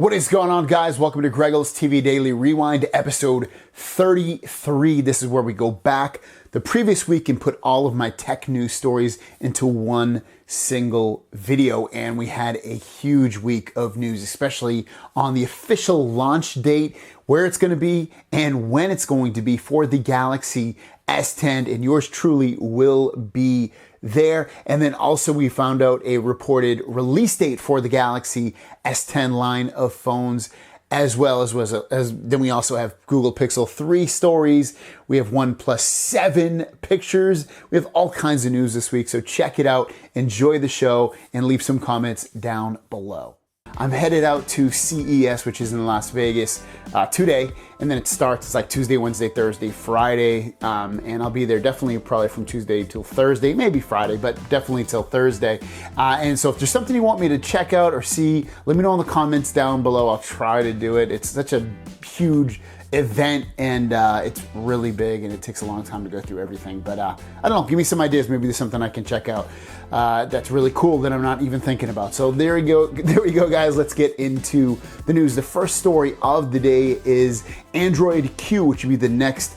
What is going on, guys? Welcome to GregglesTV Daily Rewind, episode 33. This is where we go back the previous week and put all of my tech news stories into one single video. And we had a huge week of news, especially on the official launch date, where it's going to be and when it's going to be for the Galaxy S10. And yours truly will be there. And then also we found out a reported release date for the Galaxy S10 line of phones, as well as then we also have Google Pixel 3 stories. We have OnePlus 7 pictures. We have all kinds of news this week. So check it out, enjoy the show, and leave some comments down below. I'm headed out to CES, which is in Las Vegas today, and then it starts. It's like Tuesday, Wednesday, Thursday, Friday, and I'll be there definitely probably from Tuesday till Thursday, maybe Friday, but definitely till Thursday. And so if there's something you want me to check out or see, let me know in the comments down below. I'll try to do it. It's such a huge event, and it's really big, and it takes a long time to go through everything. But I don't know, give me some ideas. Maybe there's something I can check out that's really cool that I'm not even thinking about. So there we go, guys. Let's get into the news. The first story of the day is Android Q, which would be the next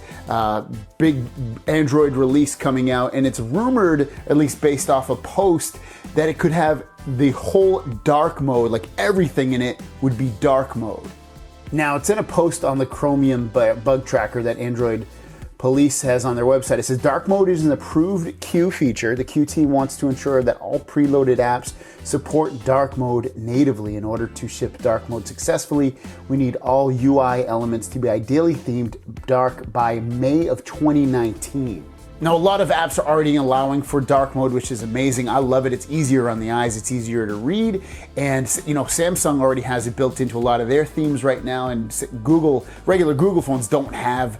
big Android release coming out, and it's rumored, at least based off a post, that it could have the whole dark mode, like everything in it would be dark mode. Now, it's in a post on the Chromium bug tracker that Android Police has on their website. It says dark mode is an approved Q feature. The Q team wants to ensure that all preloaded apps support dark mode natively. In order to ship dark mode successfully, we need all UI elements to be ideally themed dark by May of 2019. Now, a lot of apps are already allowing for dark mode, which is amazing. I love it. It's easier on the eyes. It's easier to read. And, you know, Samsung already has it built into a lot of their themes right now. And regular Google phones don't have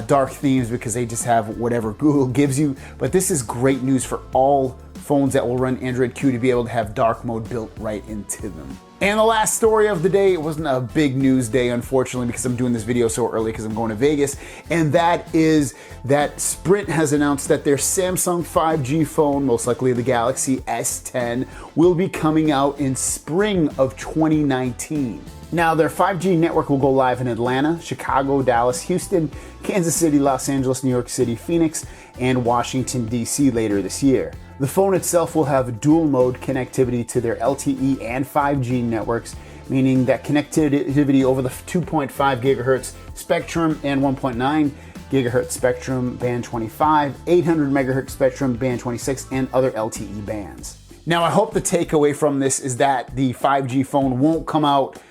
dark themes because they just have whatever Google gives you. But this is great news for all phones that will run Android Q to be able to have dark mode built right into them. And the last story of the day, it wasn't a big news day, unfortunately, because I'm doing this video so early because I'm going to Vegas. And that is that Sprint has announced that their Samsung 5G phone, most likely the Galaxy S10, will be coming out in spring of 2019. Now, their 5G network will go live in Atlanta, Chicago, Dallas, Houston, Kansas City, Los Angeles, New York City, Phoenix, and Washington, D.C. later this year. The phone itself will have dual mode connectivity to their LTE and 5G networks, meaning that connectivity over the 2.5 gigahertz spectrum and 1.9 gigahertz spectrum band 25, 800 megahertz spectrum band 26, and other LTE bands. Now, I hope the takeaway from this is that the 5G phone won't come out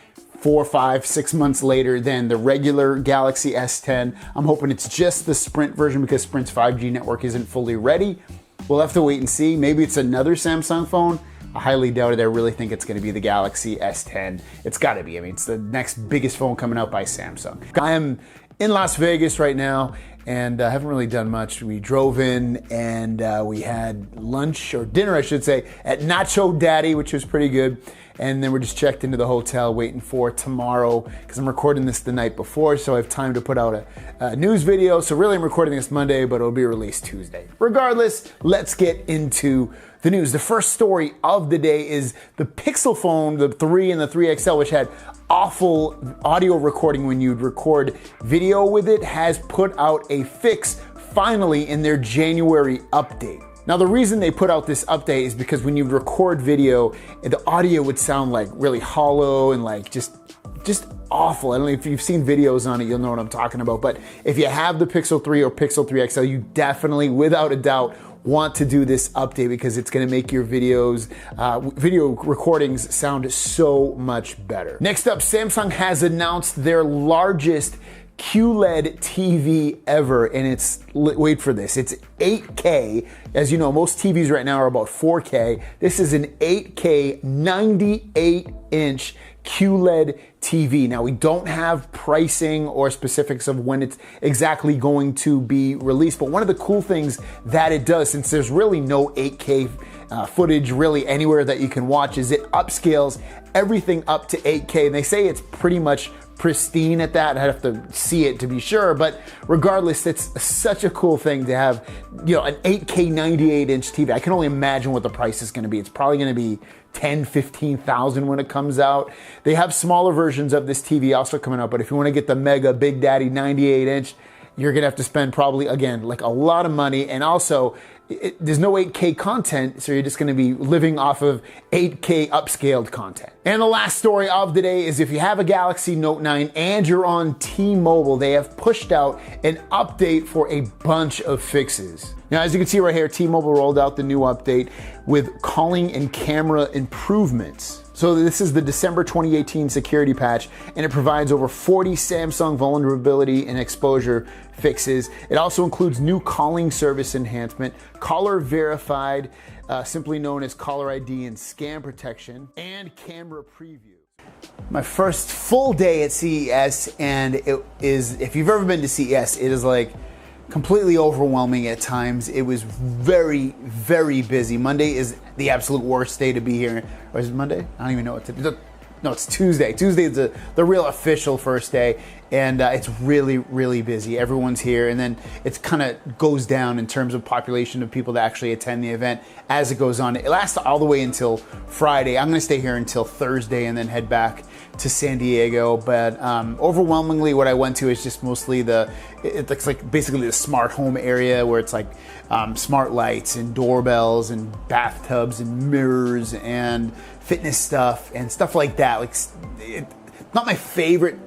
4, 5, 6 months later than the regular Galaxy S10. I'm hoping it's just the Sprint version because Sprint's 5G network isn't fully ready. We'll have to wait and see. Maybe it's another Samsung phone. I highly doubt it. I really think it's going to be the Galaxy S10. It's got to be. I mean, it's the next biggest phone coming out by Samsung. I am in Las Vegas right now, and I haven't really done much. We drove in, and we had lunch, or dinner, I should say, at Nacho Daddy, which was pretty good. And then we're just checked into the hotel waiting for tomorrow, because I'm recording this the night before, so I have time to put out a news video. So really I'm recording this Monday, but it'll be released Tuesday. Regardless, let's get into the news. The first story of the day is the Pixel phone, the 3 and the 3 XL, which had awful audio recording when you'd record video with it, has put out a fix finally in their January update. Now, the reason they put out this update is because when you record video, the audio would sound like really hollow and like just awful. I don't know if you've seen videos on it, you'll know what I'm talking about. But if you have the Pixel 3 or Pixel 3 XL, you definitely, without a doubt, want to do this update because it's going to make your video recordings sound so much better. Next up, Samsung has announced their largest QLED TV ever, and it's, wait for this, it's 8K. As you know, most TVs right now are about 4K. This is an 8K 98-inch QLED TV. Now, we don't have pricing or specifics of when it's exactly going to be released, but one of the cool things that it does, since there's really no 8K footage really anywhere that you can watch, is it upscales everything up to 8K, and they say it's pretty much pristine at that. I'd have to see it to be sure, but regardless, it's such a cool thing to have, you know, an 8K 98-inch TV. I can only imagine what the price is going to be. It's probably going to be 10, 15,000 when it comes out. They have smaller versions of this TV also coming out, but if you want to get the mega Big Daddy 98-inch, you're gonna have to spend probably, again, like a lot of money. And also, there's no 8K content, so you're just gonna be living off of 8K upscaled content. And the last story of the day is if you have a Galaxy Note 9 and you're on T-Mobile, they have pushed out an update for a bunch of fixes. Now, as you can see right here, T-Mobile rolled out the new update with calling and camera improvements. So this is the December 2018 security patch, and it provides over 40 Samsung vulnerability and exposure fixes. It also includes new calling service enhancement, caller verified, simply known as caller ID and scam protection, and camera preview. My first full day at CES, and it is, if you've ever been to CES, it is like completely overwhelming at times. It was very, very busy. Monday is the absolute worst day to be here. Or is it Monday? I don't even know what to do. No, it's Tuesday. Tuesday is the real official first day, and it's really, really busy. Everyone's here, and then it kind of goes down in terms of population of people that actually attend the event as it goes on. It lasts all the way until Friday. I'm going to stay here until Thursday and then head back to San Diego. But overwhelmingly, what I went to is just mostly it looks like basically the smart home area where it's like smart lights and doorbells and bathtubs and mirrors and fitness stuff and stuff like that. Like, not my favorite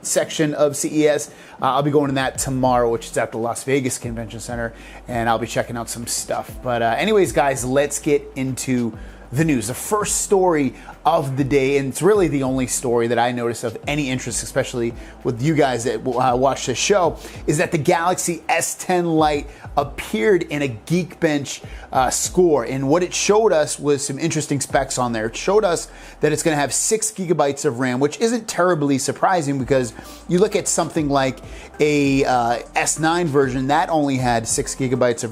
section of CES. I'll be going to that tomorrow, which is at the Las Vegas Convention Center, and I'll be checking out some stuff. But anyways, guys, let's get into the news. The first story of the day, and it's really the only story that I noticed of any interest, especially with you guys that watch the show, is that the Galaxy S10 Lite appeared in a Geekbench score. And what it showed us was some interesting specs on there. It showed us that it's going to have 6 gigabytes of RAM, which isn't terribly surprising because you look at something like a S9 version that only had 6 gigabytes of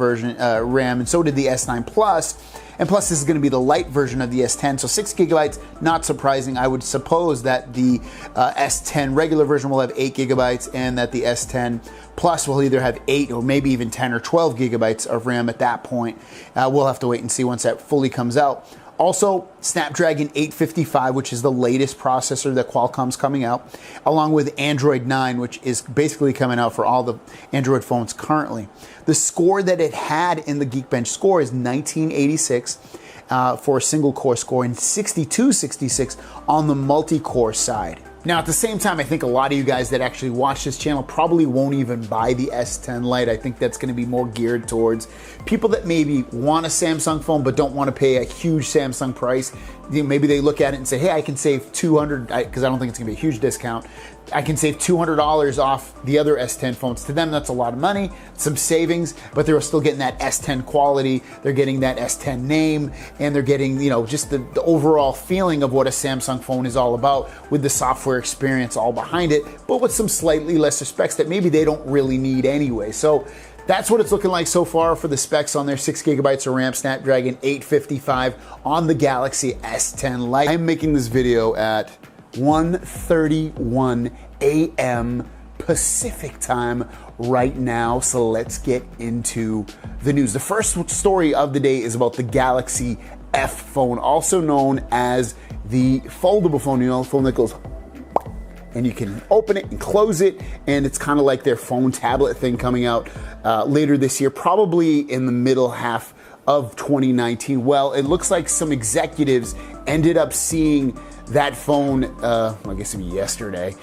RAM, and so did the S9 Plus. And plus, this is going to be the light version of the S10, so 6 gigabytes, not surprising. I would suppose that the S10 regular version will have 8 gigabytes and that the S10 Plus will either have 8 or maybe even 10 or 12 gigabytes of RAM at that point. We'll have to wait and see once that fully comes out. Also, Snapdragon 855, which is the latest processor that Qualcomm's coming out, along with Android 9, which is basically coming out for all the Android phones currently. The score that it had in the Geekbench score is 1986 for a single core score and 6266 on the multi-core side. Now, at the same time, I think a lot of you guys that actually watch this channel probably won't even buy the S10 Lite. I think that's going to be more geared towards people that maybe want a Samsung phone but don't want to pay a huge Samsung price. Maybe they look at it and say, hey, I can save $200, because I don't think it's going to be a huge discount. I can save $200 off the other S10 phones. To them, that's a lot of money, some savings, but they're still getting that S10 quality. They're getting that S10 name, and they're getting, just the overall feeling of what a Samsung phone is all about with the software experience all behind it, but with some slightly lesser specs that maybe they don't really need anyway. So that's what it's looking like so far for the specs on there. 6 gigabytes of RAM, Snapdragon 855 on the Galaxy S10 Lite. I'm making this video at 1:31 a.m. Pacific time right now, so let's get into the news. The first story of the day is about the Galaxy F phone, also known as the foldable phone, the phone that goes and you can open it and close it, and it's kind of like their phone tablet thing coming out later this year, probably in the middle half of 2019. Well, it looks like some executives ended up seeing that phone, I guess it'd be yesterday,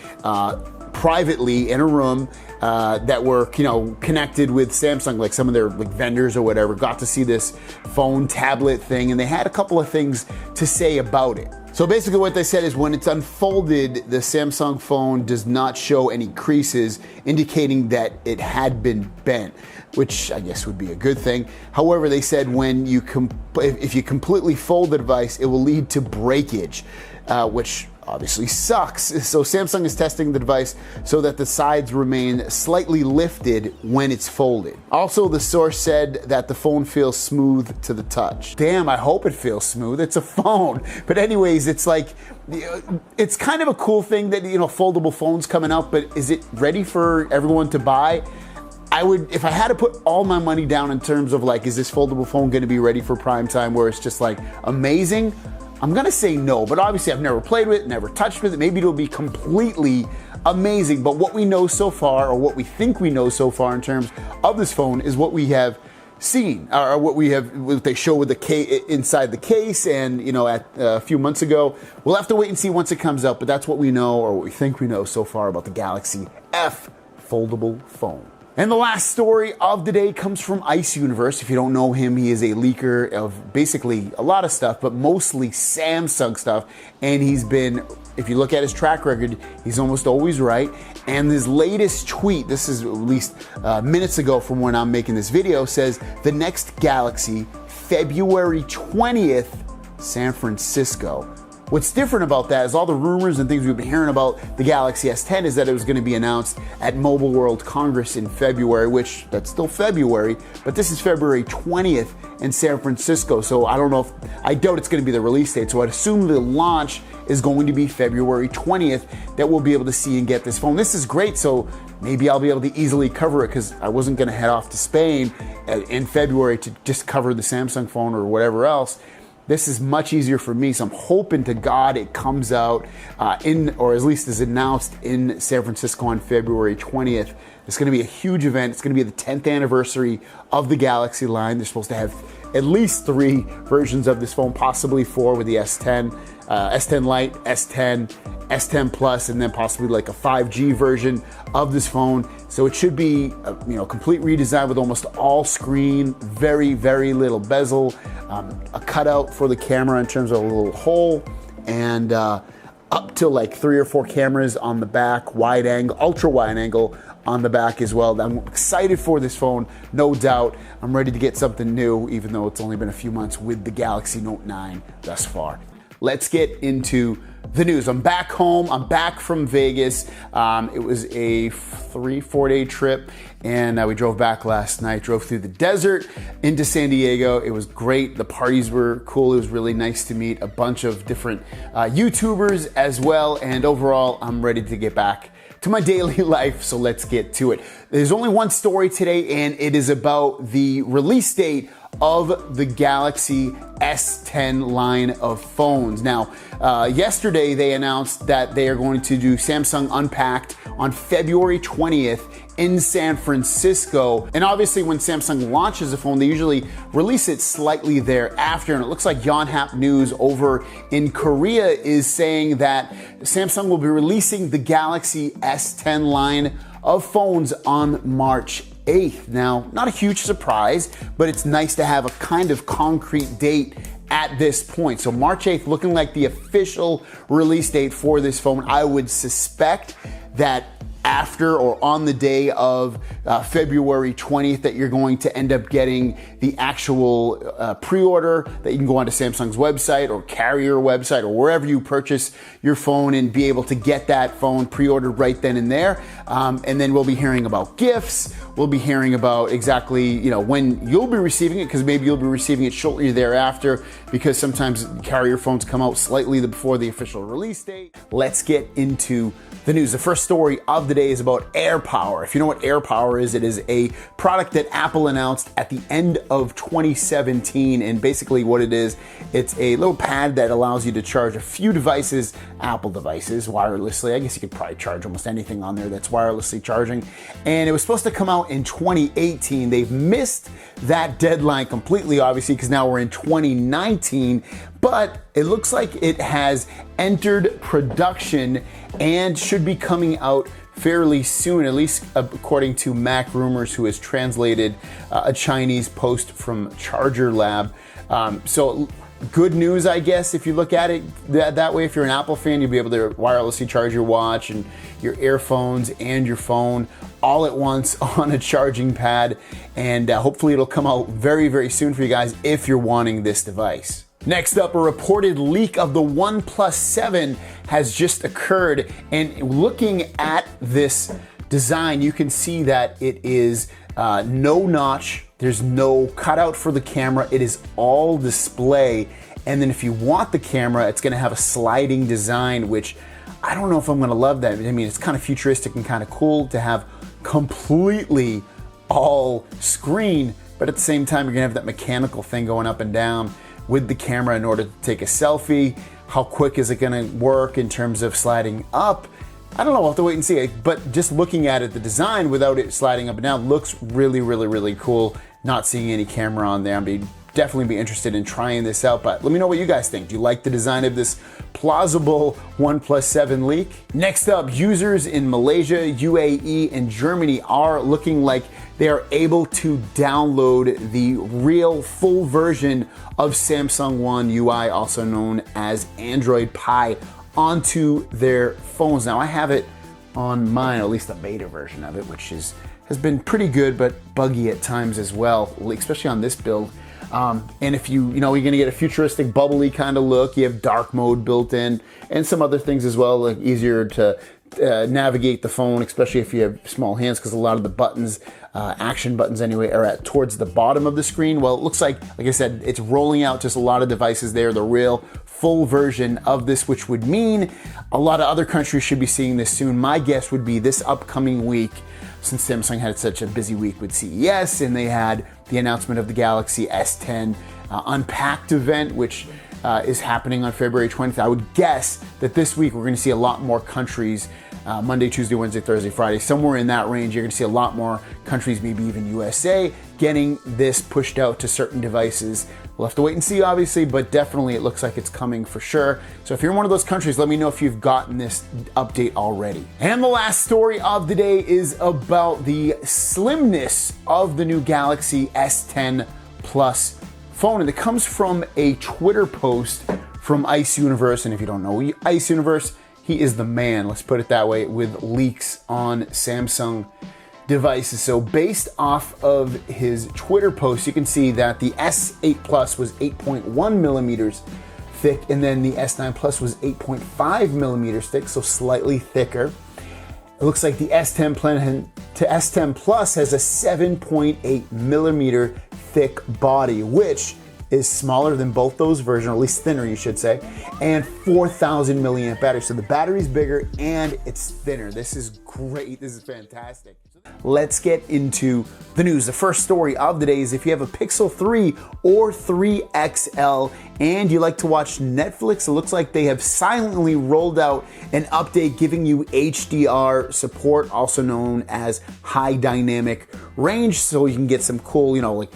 privately in a room that were, connected with Samsung, like some of their vendors or whatever, got to see this phone tablet thing, and they had a couple of things to say about it. So basically what they said is when it's unfolded, the Samsung phone does not show any creases, indicating that it had been bent, which I guess would be a good thing. However, they said when if you completely fold the device, it will lead to breakage, which obviously sucks. So Samsung is testing the device so that the sides remain slightly lifted when it's folded. Also, the source said that the phone feels smooth to the touch. Damn, I hope it feels smooth. It's a phone. But anyways, it's like, it's kind of a cool thing that, foldable phones coming out, but is it ready for everyone to buy? I would, if I had to put all my money down in terms of is this foldable phone going to be ready for prime time where it's just amazing? I'm gonna say no, but obviously I've never played with it, never touched with it. Maybe it'll be completely amazing, but what we know so far, or what we think we know so far in terms of this phone, is what we have seen, or what they show with the case inside the case, and at a few months ago. We'll have to wait and see once it comes out, but that's what we know, or what we think we know so far about the Galaxy F foldable phone. And the last story of the day comes from Ice Universe. If you don't know him, he is a leaker of basically a lot of stuff, but mostly Samsung stuff. And he's been, if you look at his track record, he's almost always right. And his latest tweet, this is at least minutes ago from when I'm making this video, says the next Galaxy, February 20th, San Francisco. What's different about that is all the rumors and things we've been hearing about the Galaxy S10 is that it was going to be announced at Mobile World Congress in February, which that's still February, but this is February 20th in San Francisco. So I don't know I doubt it's going to be the release date. So I'd assume the launch is going to be February 20th that we'll be able to see and get this phone. This is great. So maybe I'll be able to easily cover it, because I wasn't going to head off to Spain in February to just cover the Samsung phone or whatever else. This is much easier for me, so I'm hoping to God it comes out or at least is announced in San Francisco on February 20th. It's going to be a huge event. It's going to be the 10th anniversary of the Galaxy line. They're supposed to have at least 3 versions of this phone, possibly 4 with the S10, S10 Lite, S10, S10 Plus, and then possibly like a 5G version of this phone. So it should be a complete redesign with almost all screen, very, very little bezel, a cutout for the camera in terms of a little hole, and up to like 3 or 4 cameras on the back, wide angle, ultra wide angle on the back as well. I'm excited for this phone, no doubt. I'm ready to get something new, even though it's only been a few months with the Galaxy Note 9 thus far. Let's get into the news. I'm back home. I'm back from Vegas. It was a 3-4 day trip, and we drove back last night, drove through the desert into San Diego. It was great. The parties were cool. It was really nice to meet a bunch of different YouTubers as well. And overall, I'm ready to get back to my daily life, so let's get to it. There's only one story today, and it is about the release date of the Galaxy S10 line of phones. Now, yesterday they announced that they are going to do Samsung Unpacked on February 20th in San Francisco. And obviously when Samsung launches a phone, they usually release it slightly thereafter. And it looks like Yonhap News over in Korea is saying that Samsung will be releasing the Galaxy S10 line of phones on March 8th. Now, not a huge surprise, but it's nice to have a kind of concrete date at this point. So March 8th looking like the official release date for this phone. I would suspect that after or on the day of February 20th that you're going to end up getting the actual pre-order that you can go onto Samsung's website or carrier website or wherever you purchase your phone and be able to get that phone pre-ordered right then and there. And then we'll be hearing about gifts. We'll be hearing about exactly, when you'll be receiving it, because maybe you'll be receiving it shortly thereafter, because sometimes carrier phones come out slightly before the official release date. Let's get into the news. The first story of the day is about AirPower. If you know what AirPower is, it is a product that Apple announced at the end of 2017. And basically what it is, it's a little pad that allows you to charge a few devices, Apple devices, wirelessly. I guess you could probably charge almost anything on there that's wirelessly charging. And it was supposed to come out in 2018. They've missed that deadline completely, obviously, because now we're in 2019. But it looks like it has entered production and should be coming out fairly soon, at least according to Mac Rumors, who has translated a Chinese post from Charger Lab. So good news, I guess, if you look at it that way. If you're an Apple fan, you'll be able to wirelessly charge your watch and your earphones and your phone all at once on a charging pad. And hopefully it'll come out very, very soon for you guys if you're wanting this device. Next up, a reported leak of the OnePlus 7 has just occurred, and looking at this design, you can see that it is no notch, there's no cutout for the camera, it is all display, and then if you want the camera, it's gonna have a sliding design, which I don't know if I'm gonna love that. I mean, it's kind of futuristic and kind of cool to have completely all screen, but at the same time, you're gonna have that mechanical thing going up and down. with the camera in order to take a selfie. How quick is it gonna work in terms of sliding up? I don't know, we'll have to wait and see. But just looking at it, the design without it sliding up and down looks really, really, really cool. Not seeing any camera on there. I'd definitely be interested in trying this out, but let me know what you guys think. Do you like the design of this plausible OnePlus 7 leak? Next up, users in Malaysia, UAE, and Germany are looking like they are able to download the real full version of Samsung One UI, also known as Android Pie, onto their phones. Now I have it on mine, at least the beta version of it, which has been pretty good, but buggy at times as well, especially on this build. And if you're gonna get a futuristic, bubbly kind of look. You have dark mode built in, and some other things as well, like easier to navigate the phone, especially if you have small hands, because a lot of the buttons, action buttons anyway, are towards the bottom of the screen. Well, it looks like I said, it's rolling out just a lot of devices there, the real full version of this, which would mean a lot of other countries should be seeing this soon. My guess would be this upcoming week, since Samsung had such a busy week with CES, and they had the announcement of the Galaxy S10 Unpacked event, which is happening on February 20th. I would guess that this week we're going to see a lot more countries, Monday, Tuesday, Wednesday, Thursday, Friday, somewhere in that range. You're going to see a lot more countries, maybe even USA, getting this pushed out to certain devices. We'll have to wait and see, obviously, but definitely it looks like it's coming for sure. So if you're in one of those countries, let me know if you've gotten this update already. And the last story of the day is about the slimness of the new Galaxy S10 Plus phone. And it comes from a Twitter post from Ice Universe. And if you don't know Ice Universe, he is the man, let's put it that way, with leaks on Samsung devices. So based off of his Twitter post, you can see that the S8 Plus was 8.1 millimeters thick, and then the S9 Plus was 8.5 millimeters thick, so slightly thicker. It looks like the S10 Plus has a 7.8 millimeter thick body, which is smaller than both those versions, or at least thinner, you should say, and 4,000 milliamp battery. So the battery's bigger and it's thinner. This is great. This is fantastic. Let's get into the news. The first story of the day is if you have a Pixel 3 or 3 XL and you like to watch Netflix, it looks like they have silently rolled out an update giving you HDR support, also known as high dynamic range, so you can get some cool, like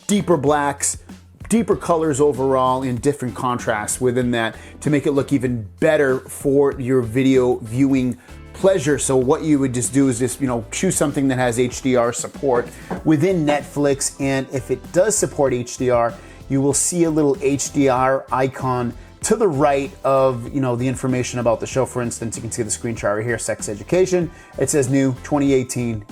deeper blacks, deeper colors overall, and different contrasts within that to make it look even better for your video viewing pleasure. So what you would just do is just, choose something that has HDR support within Netflix, and if it does support HDR, you will see a little HDR icon to the right of, the information about the show. For instance, you can see the screenshot right here, Sex Education. It says new 2018,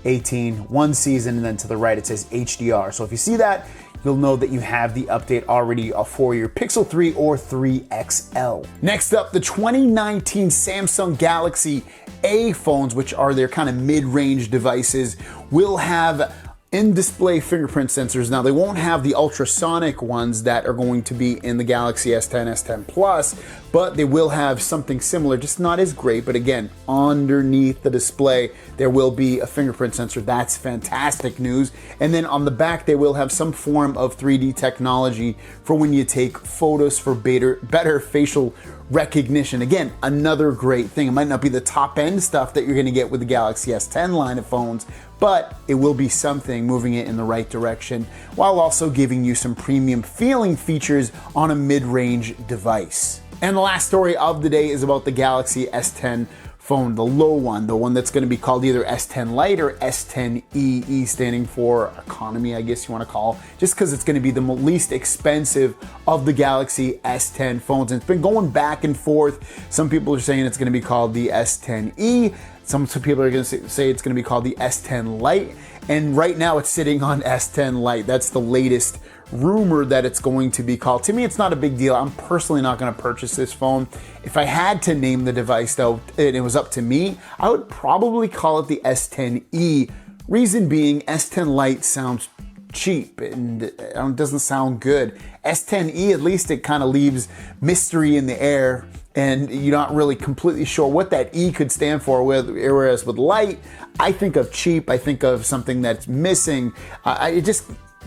18, one season, and then to the right it says HDR. So if you see that, you'll know that you have the update already for your Pixel 3 or 3 XL. Next up, the 2019 Samsung Galaxy A phones, which are their kind of mid-range devices, will have in-display fingerprint sensors. Now, they won't have the ultrasonic ones that are going to be in the Galaxy S10, S10 Plus, but they will have something similar, just not as great. But again, underneath the display, there will be a fingerprint sensor. That's fantastic news. And then on the back, they will have some form of 3D technology for when you take photos for better facial recognition. Again, another great thing. It might not be the top end stuff that you're going to get with the Galaxy S10 line of phones, but it will be something moving it in the right direction while also giving you some premium feeling features on a mid-range device. And the last story of the day is about the Galaxy S10 phone, the low one, the one that's going to be called either S10 Lite or S10e, E standing for economy, I guess you want to call, just because it's going to be the least expensive of the Galaxy S10 phones. And it's been going back and forth. Some people are saying it's going to be called the S10e. Some people are going to say it's going to be called the S10 Lite. And right now it's sitting on S10 Lite. That's the latest rumor that it's going to be called. To me, it's not a big deal. I'm personally not going to purchase this phone. If I had to name the device though, and it was up to me, I would probably call it the S10e. Reason being, S10 Lite sounds cheap and it doesn't sound good. S10e, at least it kind of leaves mystery in the air and you're not really completely sure what that E could stand for, whereas with Lite, I think of cheap, I think of something that's missing.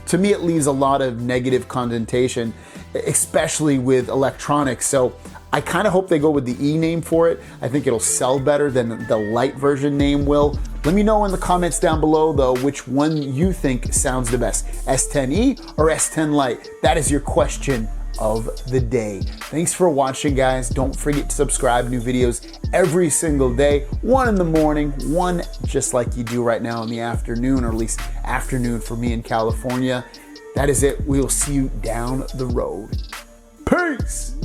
To me, it leaves a lot of negative connotation, especially with electronics. So I kind of hope they go with the E name for it. I think it'll sell better than the light version name will. Let me know in the comments down below though, which one you think sounds the best, S10e or S10 Lite? That is your question of the day. Thanks for watching, guys. Don't forget to subscribe. New videos every single day, one in the morning, one just like you do right now in the afternoon, or at least afternoon for me in California. That is it. We will see you down the road. Peace.